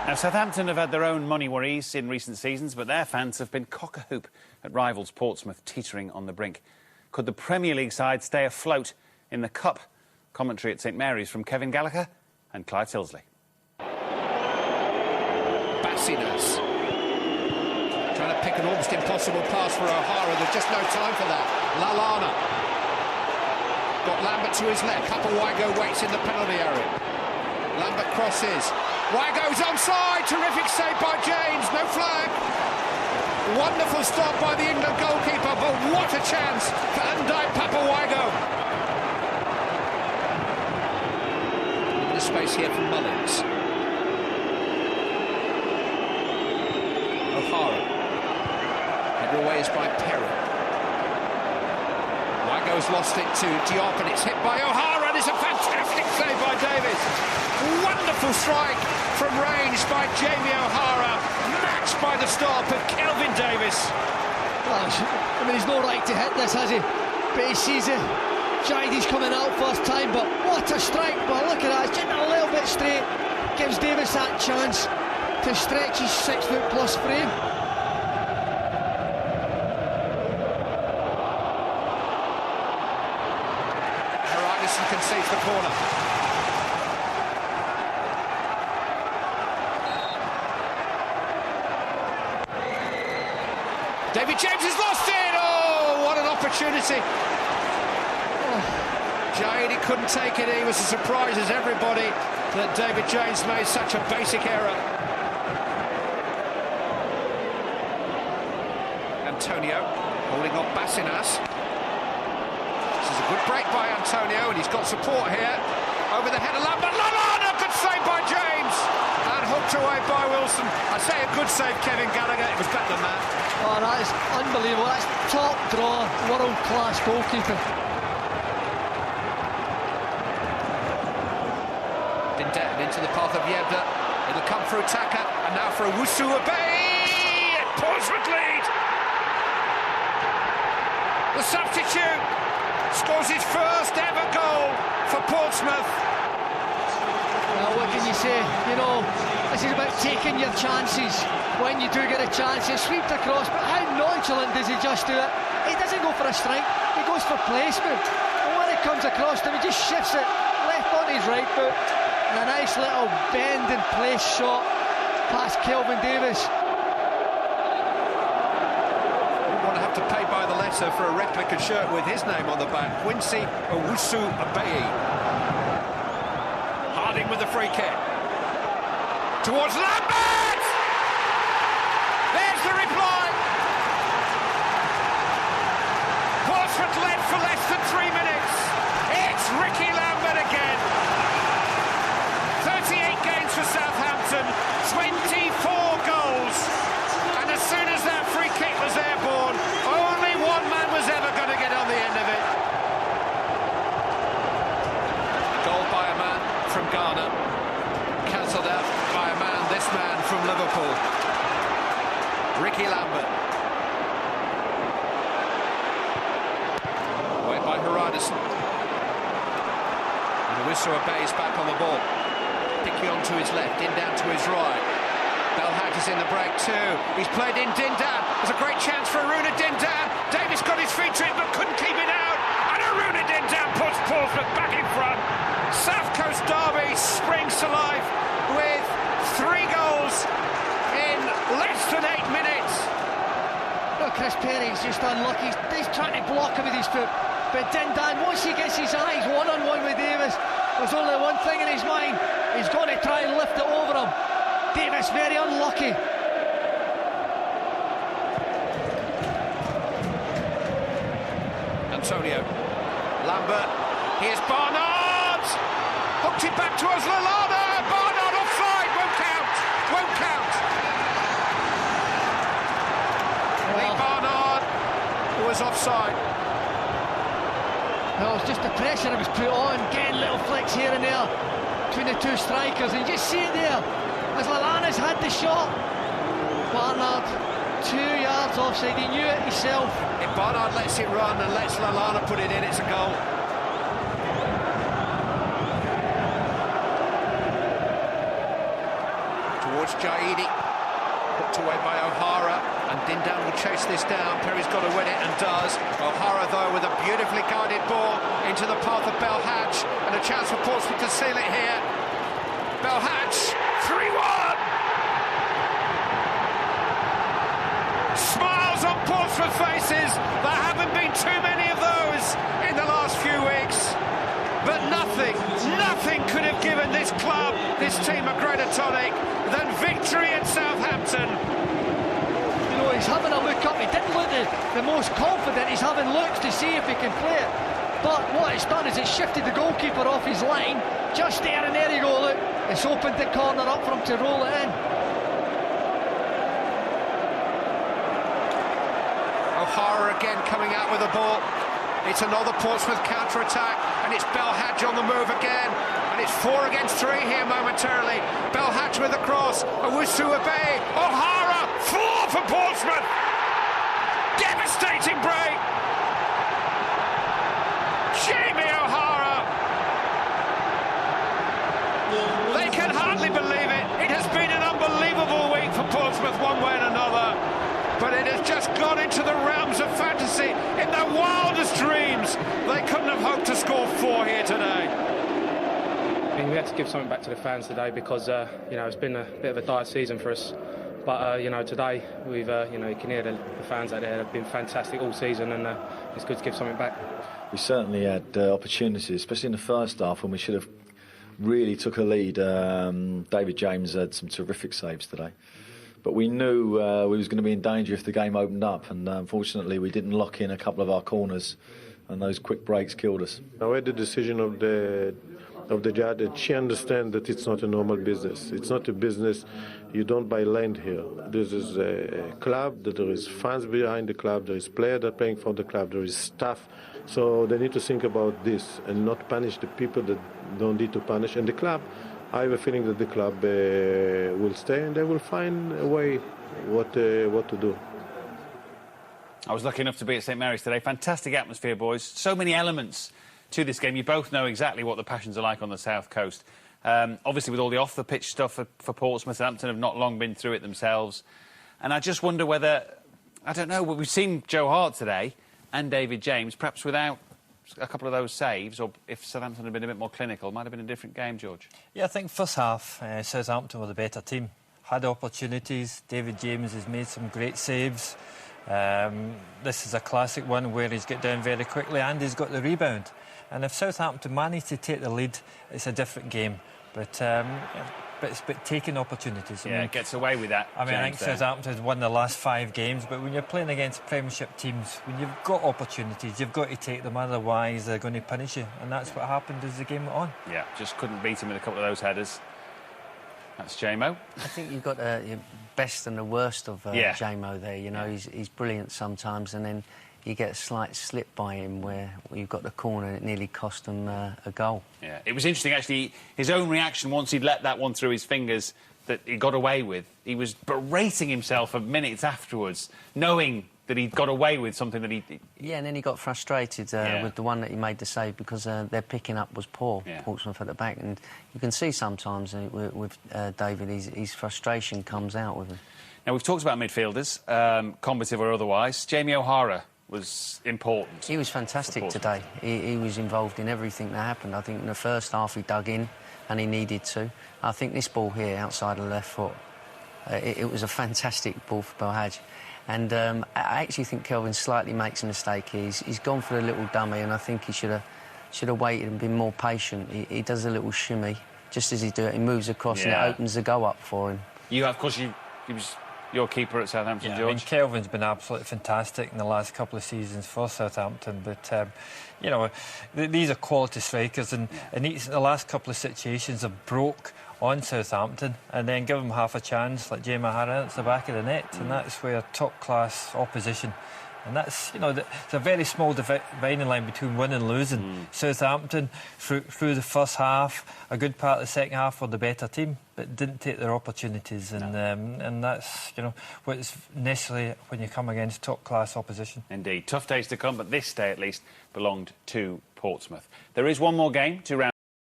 Now, Southampton have had their own money worries in recent seasons, but their fans have been cock-a-hoop at rivals Portsmouth, teetering on the brink. Could the Premier League side stay afloat in the Cup? Commentary at St Mary's from Kevin Gallagher and Clyde Silsley. Bassinas trying to pick an almost impossible pass for O'Hara. There's just no time for that. Lallana got Lambert to his left. Papawigo waits in the penalty area. Lambert crosses. Wigo's onside. Terrific save by James. No flag. Wonderful stop by the England goalkeeper, but what a chance for Ndai Papawigo. The space here from Mullins. O'Hara. Header away is by Perry. Wigo's lost it to Diop, and it's hit by O'Hara, and it's a fantastic save by Davis. Wonderful strike from range by Jamie O'Hara, matched by the stop of Kelvin Davis. Well, I mean, he's no right to hit this, has he? But he sees it. Jaide's coming out first time, but what a strike. But look at that, it's just a little bit straight. Gives Davis that chance to stretch his 6-foot-plus frame. Heradison concedes the corner. David James has lost it! Oh, what an opportunity! Jaide couldn't take it. He was as surprised as everybody that David James made such a basic error. Antonio holding off Bassinas. This is a good break by Antonio, and he's got support here. Over the head of Lambert. Lallana, good save by James! And hooked away by Wilson. I say a good save, Kevin Gallagher. It was better than that. Oh, that is unbelievable. That's top draw, world-class goalkeeper. Dindet into the path of Yebda. It'll come through Taka, and now for Owusu Obey. Portsmouth lead. The substitute scores his first ever goal for Portsmouth. Well, what can you say? You know, this is about taking your chances. When you do get a chance, he sweeps across, but how nonchalant does he just do it? He doesn't go for a strike, he goes for placement. And when it comes across to him, he just shifts it left on his right foot. And a nice little bend and place shot past Kelvin Davis. We want to have to pay by the letter for a replica shirt with his name on the back. Quincy Owusu Obey. Harding with the free kick. Towards Lambert! There's the reply! Portsmouth led for less than 3 minutes. It's Ricky Lambert again. 38 games for Southampton, 24 goals. And as soon as that free kick was airborne, only one man was ever going to get on the end of it. Goal by a man from Ghana. Cancelled out by a man, this man from Liverpool. Ricky Lambert. Away by Heradison. And Owusu Obey is back on the ball. Picky on to his left, in down to his right. Belhag is in the break too. He's played in Dindan. There's a great chance for Aruna Dindan. Davis got his feet to it but couldn't keep it out. And Aruna Dindan puts Portsmouth back in front. South Coast Derby springs to life with 3 goals in less than 8 minutes. Oh, Chris Perry's just unlucky. He's trying to block him with his foot. But Dindan, once he gets his eyes one-on-one with Davis, there's only one thing in his mind. He's going to try and lift it over him. Davis very unlucky. Antonio. Lambert. Here's Barnard. Hooked it back towards Lallana. Barnard offside. Won't count. Won't count. Lee Barnard was offside. Well, it's just the pressure that was put on, getting little flicks here and there between the two strikers, and you just see it there as Lallana's had the shot. Barnard 2 yards offside, he knew it himself. If Barnard lets it run and lets Lallana put it in, it's a goal. towards Jaidi. Hooked away by O'Hara, and Dindan will chase this down. Perry's got to win it, and does. O'Hara, though, with a beautifully guided ball into the path of Belhadj, and a chance for Portsmouth to seal it here. Belhadj, 3-1! Smiles on Portsmouth faces. There haven't been too many of those in the last few weeks. But nothing could have given this club, this team, a greater tonic than victory at Southampton. You know, he's having a look up. He didn't look the most confident. He's having looks to see if he can play it. But what it's done is it's shifted the goalkeeper off his line. Just there, and there you go, look. It's opened the corner up for him to roll it in. O'Hara again coming out with the ball. It's another Portsmouth counter-attack, and it's Belhadj on the move again, and it's 4 against 3 here momentarily. Belhadj with the cross, Owusu Abe, O'Hara, 4 for Portsmouth! Devastating break! Jamie O'Hara! They can hardly believe it. It has been an unbelievable week for Portsmouth, one way and another. But it has just gone into the realms of fantasy. In their wildest dreams, they couldn't have hoped to score 4 here today. I mean, we had to give something back to the fans today because, you know, it's been a bit of a dire season for us. But, you know, today we've, you know, you can hear the fans out there have been fantastic all season, and it's good to give something back. We certainly had opportunities, especially in the first half when we should have really took a lead. David James had some terrific saves today. But we knew we was going to be in danger if the game opened up, and unfortunately we didn't lock in a couple of our corners, and those quick breaks killed us. I read the decision of the judge, and she understands that it's not a normal business. It's not a business. You don't buy land here. This is a club, that there is fans behind the club, there is players that are playing for the club, there is staff. So they need to think about this and not punish the people that don't need to punish. And the club, I have a feeling that the club will stay, and they will find a way what to do. I was lucky enough to be at St Mary's today. Fantastic atmosphere, boys. So many elements to this game. You both know exactly what the passions are like on the South Coast. Obviously, with all the off-the-pitch stuff for Portsmouth, Southampton have not long been through it themselves. And I just wonder whether, I don't know, we've seen Joe Hart today and David James, perhaps without a couple of those saves, or if Southampton had been a bit more clinical, it might have been a different game, George. Yeah, I think first half, Southampton were the better team. Had opportunities. David James has made some great saves. This is a classic one where he's got down very quickly and he's got the rebound. And if Southampton manage to take the lead, it's a different game. But it's about taking opportunities. Yeah, it gets away with that. I mean, I think Southampton has won the last 5 games, but when you're playing against Premiership teams, when you've got opportunities, you've got to take them, otherwise they're going to punish you. And that's what happened as the game went on. Yeah, just couldn't beat him with a couple of those headers. That's J-Mo. I think you've got the best and the worst of J-Mo there. You know, he's brilliant sometimes, and then you get a slight slip by him where you've got the corner and it nearly cost him a goal. Yeah, it was interesting, actually, his own reaction once he'd let that one through his fingers that he got away with. He was berating himself for minutes afterwards, knowing that he'd got away with something that he... Yeah, and then he got frustrated with the one that he made the save because their picking up was poor, Portsmouth at the back. And you can see sometimes with David, his frustration comes out with him. Now, we've talked about midfielders, combative or otherwise. Jamie O'Hara was important. He was fantastic today. He was involved in everything that happened. I think in the first half he dug in and he needed to. I think this ball here outside the left foot, it was a fantastic ball for Belhadj. And I actually think Kelvin slightly makes a mistake here. He's gone for a little dummy, and I think he should have waited and been more patient. He does a little shimmy just as he do it. He moves across and it opens the go up for him. Of course, he was your keeper at Southampton, George. I mean, Kelvin's been absolutely fantastic in the last couple of seasons for Southampton, but you know, these are quality strikers, and the last couple of situations have broke on Southampton and then give them half a chance, like Jamie O'Hara, it's the back of the net, and that's where top-class opposition. And that's, you know, it's a very small dividing line between winning and losing. Southampton, through the first half, a good part of the second half were the better team, but didn't take their opportunities. And that's, you know, what's necessary when you come against top-class opposition. Indeed. Tough days to come, but this day, at least, belonged to Portsmouth. There is one more game to round